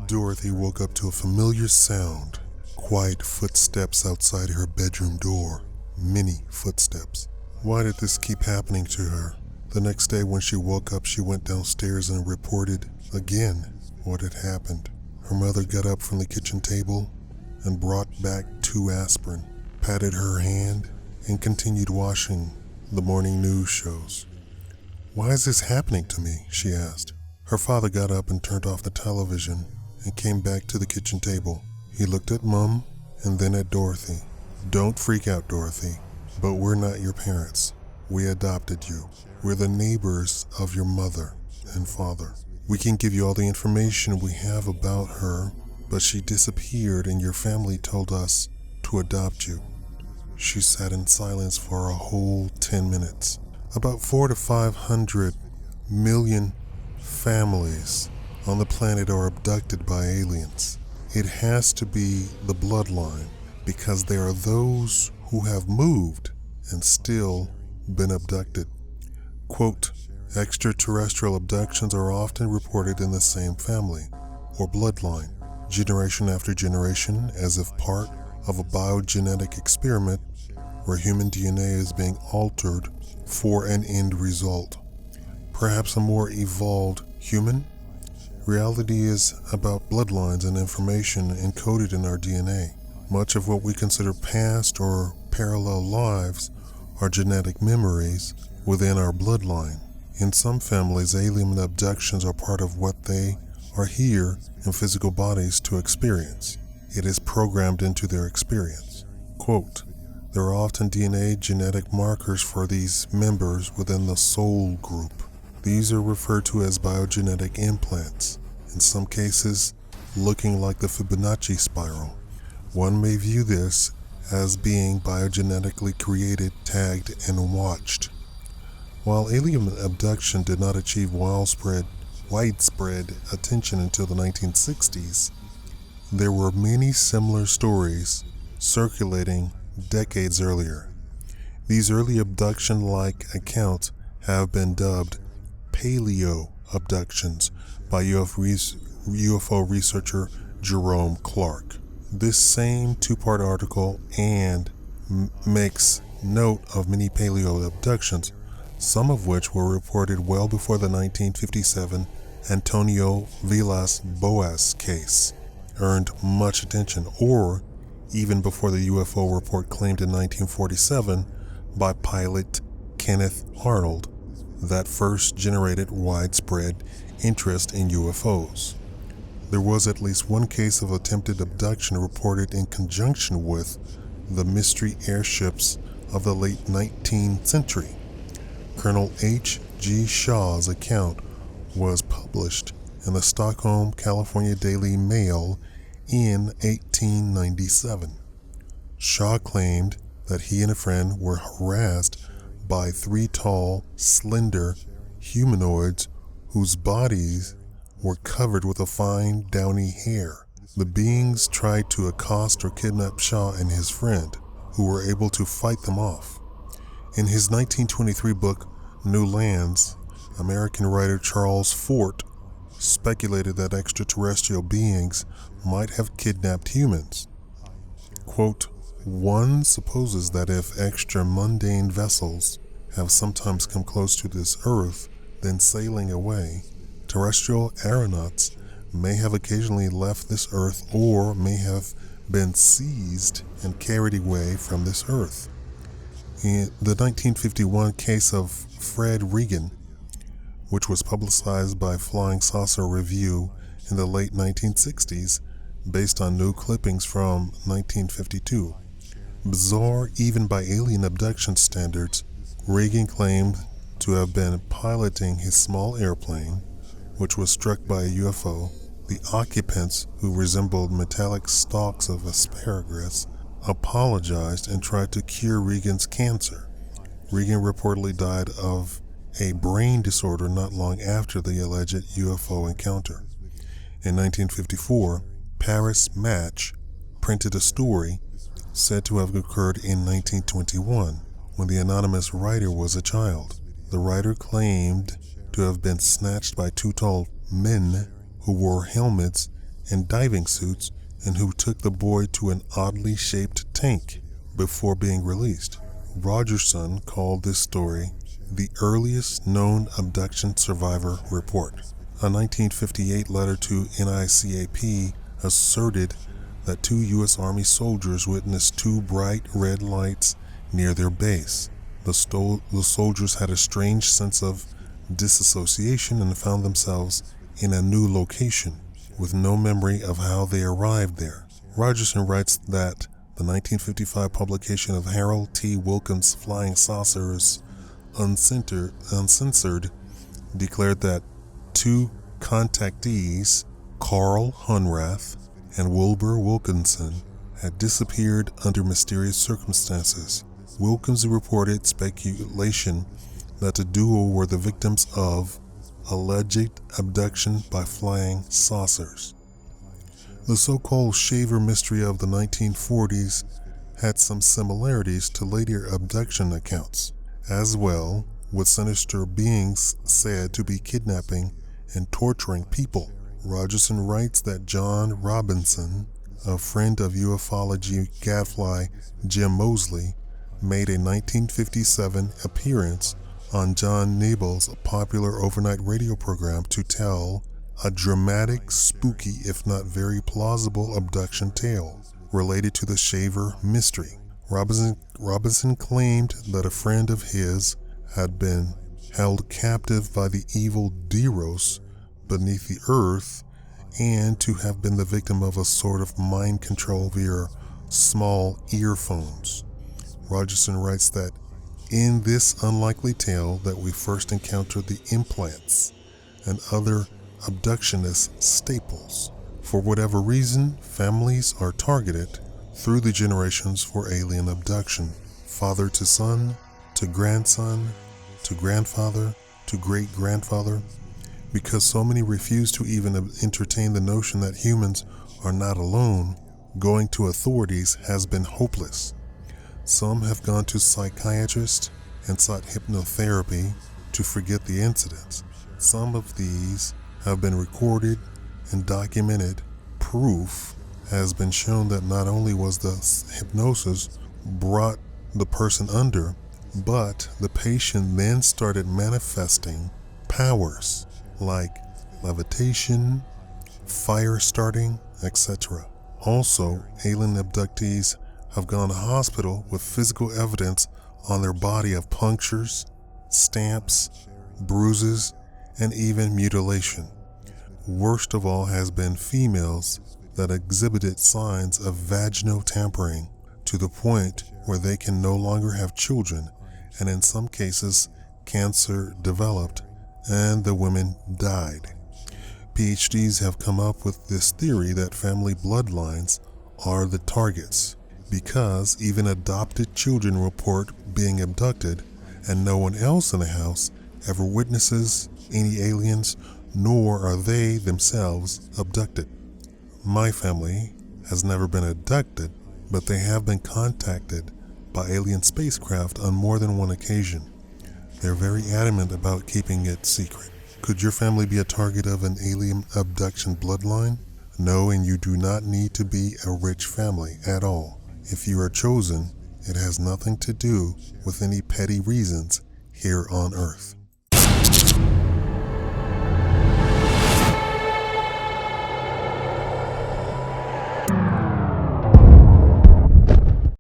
Dorothy woke up to a familiar sound, quiet footsteps outside her bedroom door. Many footsteps. Why did this keep happening to her? The next day when she woke up, she went downstairs and reported again what had happened. Her mother got up from the kitchen table and brought back 2 aspirin, patted her hand, and continued watching the morning news shows. "Why is this happening to me?" she asked. Her father got up and turned off the television and came back to the kitchen table. He looked at Mom and then at Dorothy. "Don't freak out, Dorothy, but we're not your parents. We adopted you. We're the neighbors of your mother and father. We can give you all the information we have about her, but she disappeared and your family told us to adopt you." She sat in silence for a whole 10 minutes. About 400 to 500 million families on the planet are abducted by aliens. It has to be the bloodline, because there are those who have moved and still been abducted. Quote, extraterrestrial abductions are often reported in the same family or bloodline, generation after generation, as if part of a biogenetic experiment where human DNA is being altered for an end result. Perhaps a more evolved human? Reality is about bloodlines and information encoded in our DNA. Much of what we consider past or parallel lives are genetic memories within our bloodline. In some families, alien abductions are part of what they are here in physical bodies to experience. It is programmed into their experience. Quote, there are often DNA genetic markers for these members within the soul group. These are referred to as biogenetic implants, in some cases looking like the Fibonacci spiral. One may view this as being biogenetically created, tagged, and watched. While alien abduction did not achieve widespread attention until the 1960s, there were many similar stories circulating decades earlier. These early abduction-like accounts have been dubbed paleo abductions by UFO researcher Jerome Clark. This same 2-part article makes note of many paleo abductions, some of which were reported well before the 1957 Antonio Villas Boas case earned much attention, or even before the UFO report claimed in 1947 by pilot Kenneth Arnold that first generated widespread interest in UFOs. There was at least one case of attempted abduction reported in conjunction with the mystery airships of the late 19th century. Colonel H.G. Shaw's account was published in the Stockholm, California Daily Mail in 1897. Shaw claimed that he and a friend were harassed by 3 tall, slender humanoids whose bodies were covered with a fine, downy hair. The beings tried to accost or kidnap Shaw and his friend, who were able to fight them off. In his 1923 book, New Lands, American writer Charles Fort speculated that extraterrestrial beings might have kidnapped humans. Quote, one supposes that if extra-mundane vessels have sometimes come close to this earth, then sailing away, terrestrial aeronauts may have occasionally left this earth or may have been seized and carried away from this earth. In the 1951 case of Fred Reagan, which was publicized by Flying Saucer Review in the late 1960s based on new clippings from 1952. Bizarre even by alien abduction standards, Reagan claimed to have been piloting his small airplane, which was struck by a UFO. The occupants, who resembled metallic stalks of asparagus, apologized and tried to cure Reagan's cancer. Reagan reportedly died of a brain disorder not long after the alleged UFO encounter. In 1954, Paris Match printed a story said to have occurred in 1921 when the anonymous writer was a child. The writer claimed to have been snatched by 2 tall men who wore helmets in diving suits and who took the boy to an oddly shaped tank before being released. Rogerson called this story the earliest known abduction survivor report. A 1958 letter to NICAP asserted that 2 U.S. Army soldiers witnessed 2 bright red lights near their base. The soldiers had a strange sense of disassociation and found themselves in a new location with no memory of how they arrived there. Rogerson writes that the 1955 publication of Harold T. Wilkins' Flying Saucers Uncensored declared that 2 contactees, Carl Hunrath and Wilbur Wilkinson, had disappeared under mysterious circumstances. Wilkins reported speculation that the duo were the victims of alleged abduction by flying saucers. The so-called Shaver mystery of the 1940s had some similarities to later abduction accounts, as well, with sinister beings said to be kidnapping and torturing people. Rogerson writes that John Robinson, a friend of ufology gadfly Jim Moseley, made a 1957 appearance on John Nebel's popular overnight radio program to tell a dramatic, spooky, if not very plausible abduction tale related to the Shaver mystery. Robinson claimed that a friend of his had been held captive by the evil Deros beneath the earth and to have been the victim of a sort of mind control via small earphones. Rogerson writes that in this unlikely tale that we first encountered the implants and other abductionist staples. For whatever reason, families are targeted through the generations for alien abduction. Father to son, to grandson, to grandfather, to great-grandfather. Because so many refuse to even entertain the notion that humans are not alone, going to authorities has been hopeless. Some have gone to psychiatrists and sought hypnotherapy to forget the incidents. Some of these have been recorded and documented. Proof has been shown that not only was the hypnosis brought the person under, but the patient then started manifesting powers like levitation, fire starting, etc. Also, alien abductees have gone to hospital with physical evidence on their body of punctures, stamps, bruises, and even mutilation. Worst of all has been females that exhibited signs of vaginal tampering to the point where they can no longer have children, and in some cases cancer developed and the women died. PhDs have come up with this theory that family bloodlines are the targets, because even adopted children report being abducted and no one else in the house ever witnesses any aliens, nor are they themselves abducted. My family has never been abducted, but they have been contacted by alien spacecraft on more than one occasion. They're very adamant about keeping it secret. Could your family be a target of an alien abduction bloodline? No, and you do not need to be a rich family at all. If you are chosen, it has nothing to do with any petty reasons here on Earth.